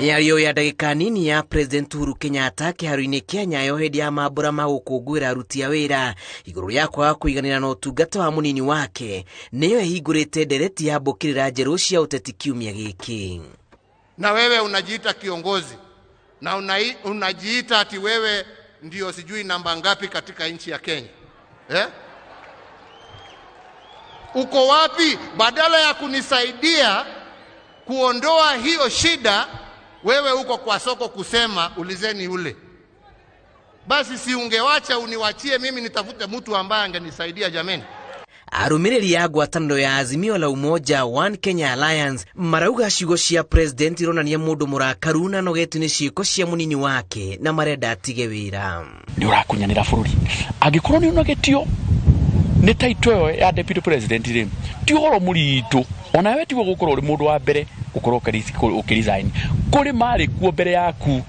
Mĩario ya ndagĩka nini ya President Uhuru Kenyatta kĩharo-inĩ kĩa Nyayo hĩndĩ ya mambũra ma gũkũngũĩra aruti a wĩra igũrũ rĩa kwaga kũiganĩra na ũtungata wa mũnini wake nĩyo ĩhingũrĩte ndereti ya mbũkĩrĩra njerũ cia ũteti kiumia gĩkĩ. Na wewe unajiita kiongozi na unajiita ati wewe ndio sijui namba ngapi katika nchi ya Kenya. Uko wapi? Badala ya kunisaidia kuondoa hiyo shida, wewe uko kwa soko kusema ulizeni ule. Basi si ungewacha uniwachie mimi nitafute mtu ambaye angenisaidia jameni. Arũmĩrĩri ya ngwatanĩro ya Azimio la Umoja One Kenya Alliance marauga ciugo cia president ironania mũndũ mũrakaru na nogetu nĩ ciĩko cia mũnini wake na marenda atige wĩra. Nĩ ũrakunyanĩra bũrũri. Angĩkorwo nĩ ũnogetio nĩ taito ya deputy president rĩ ti ũhoro mũritũ. Ona wewe tigwo gũkorwo ũrĩ mũndũ wa mbere gũkorwo ũkĩresign. Kũrĩ marĩ kuo mbere yaku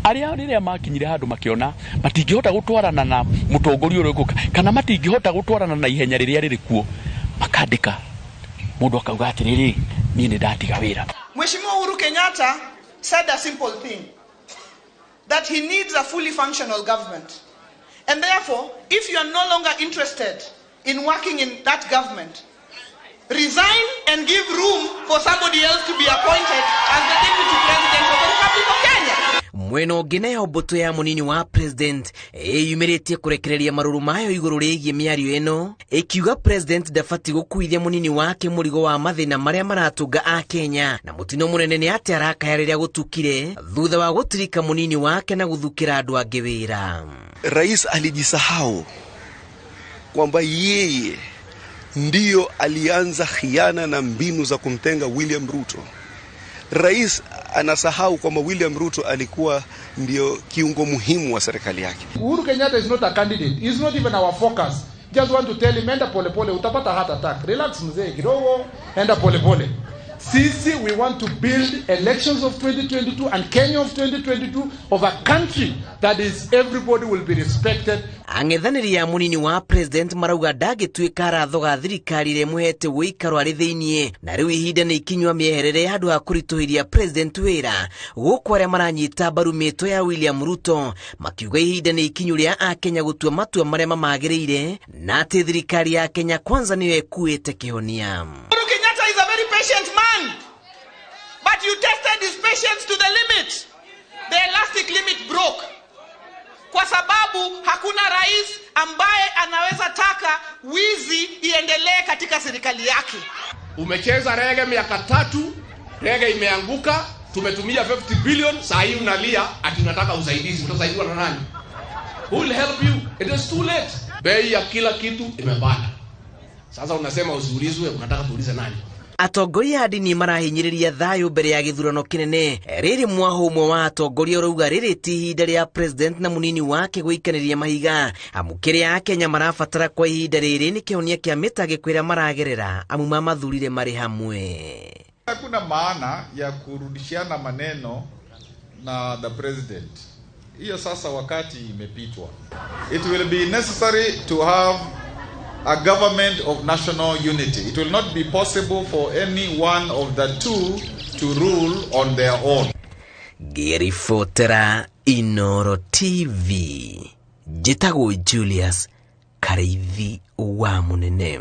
aria rĩrĩa makinyire handũ makĩona matingĩhota gũtwarana na mũtongoria ũrĩa ũgũka kana matingĩhota gũtwarana na ihenya rĩrĩa rĩrĩ kuo makandĩka mũndũ akauga atĩrĩrĩ niĩ nĩ ndatiga wĩra. Mheshimiwa Uhuru Kenyatta said a simple thing, that he needs a fully functional government, and therefore if you are no longer interested in working in that government, resign and give room for somebody else to be appointed as the deputy president of the Republic of Kenya. Mwena ũngĩ nayo mbũtũ ya mũnini wa president yumĩrĩtie kũrekereria marũrũ mayo igũrũ rĩgiĩ mĩario ĩno ĩkiuga president ndabatiĩ gũkuithia mũnini wake mũrigo wa mathĩna marĩa maratũnga a Kenya, na mũtino mũnene nĩ atĩ arakaya rĩrĩa gũtukire thutha wa gũtirika mũnini wake na gũthukĩra andũ angĩ wĩra. Rais alijisahau kwamba yeye ndiyo alianza khiana na mbinu za kumtenga William Ruto. Rais anasahau kwamba William Ruto alikuwa ndio kiungo muhimu wa serikali yake. Uhuru Kenyatta is not a candidate. He's not even our focus. Just want to tell him enda pole pole utapata heart attack. Relax mzee kidogo, enda pole pole. Sisi we want to build elections of 2022 and Kenya of 2022 of a country that is everybody will be respected. Ang'ethanĩri ya mũnini wa president marauga ndagĩtuĩka arathoga thirikari ĩrĩa ĩmũhete wĩikaro arĩ thĩiniĩ, na rĩu ihinda nĩ ikinyua mĩeherere handũ ha kũritũhĩria president wĩra gũkũ arĩa maranyita mbaru mĩtũ ya William Ruto makiuga ihinda nĩ ikinyu rĩa Akenya gũtua matua marĩa mamagĩrĩire na atĩ thirikari ya Kenya kwanza nĩyo ĩkuĩte kĩhonia. Uhuru Kenyatta is a very patient man, but you tested his patience to the limit. The elastic limit broke. Kwa sababu hakuna rais ambaye anaweza taka wizi iendelee katika serikali yake. Umecheza rege miaka 3, rege imeanguka, tumetumia 50 billion, saa hii unalia ati unataka usaidizi. Utasaidiwa na nani? Who will help you? It is too late. Bei ya kila kitu imepanda. Sasa unasema usiulizwe, unataka tuulize nani? Atongoria a ndini marahinyĩrĩria thayũ mbere ya gĩthurano kĩnene. Rĩrĩ mwaho ũmwe wa atongoria ũrauga rĩrĩ ti ihinda rĩa president na mũnini wake gũikanĩria mahiga, amu kĩrĩa Akenya marabatara kwa ihinda rĩrĩ nĩ kĩhonia kĩa mĩtangĩko ĩrĩa maragerera amu mamathurire marĩ hamwe. Hakuna maana ya kurudishiana maneno na the president. Hiyo sasa wakati imepitwa. It will be necessary to have a government of national unity. It will not be possible for any one of the two to rule on their own. Ngĩribotera Inooro TV, njĩtagwo Julius Kareithi wa Mũnene.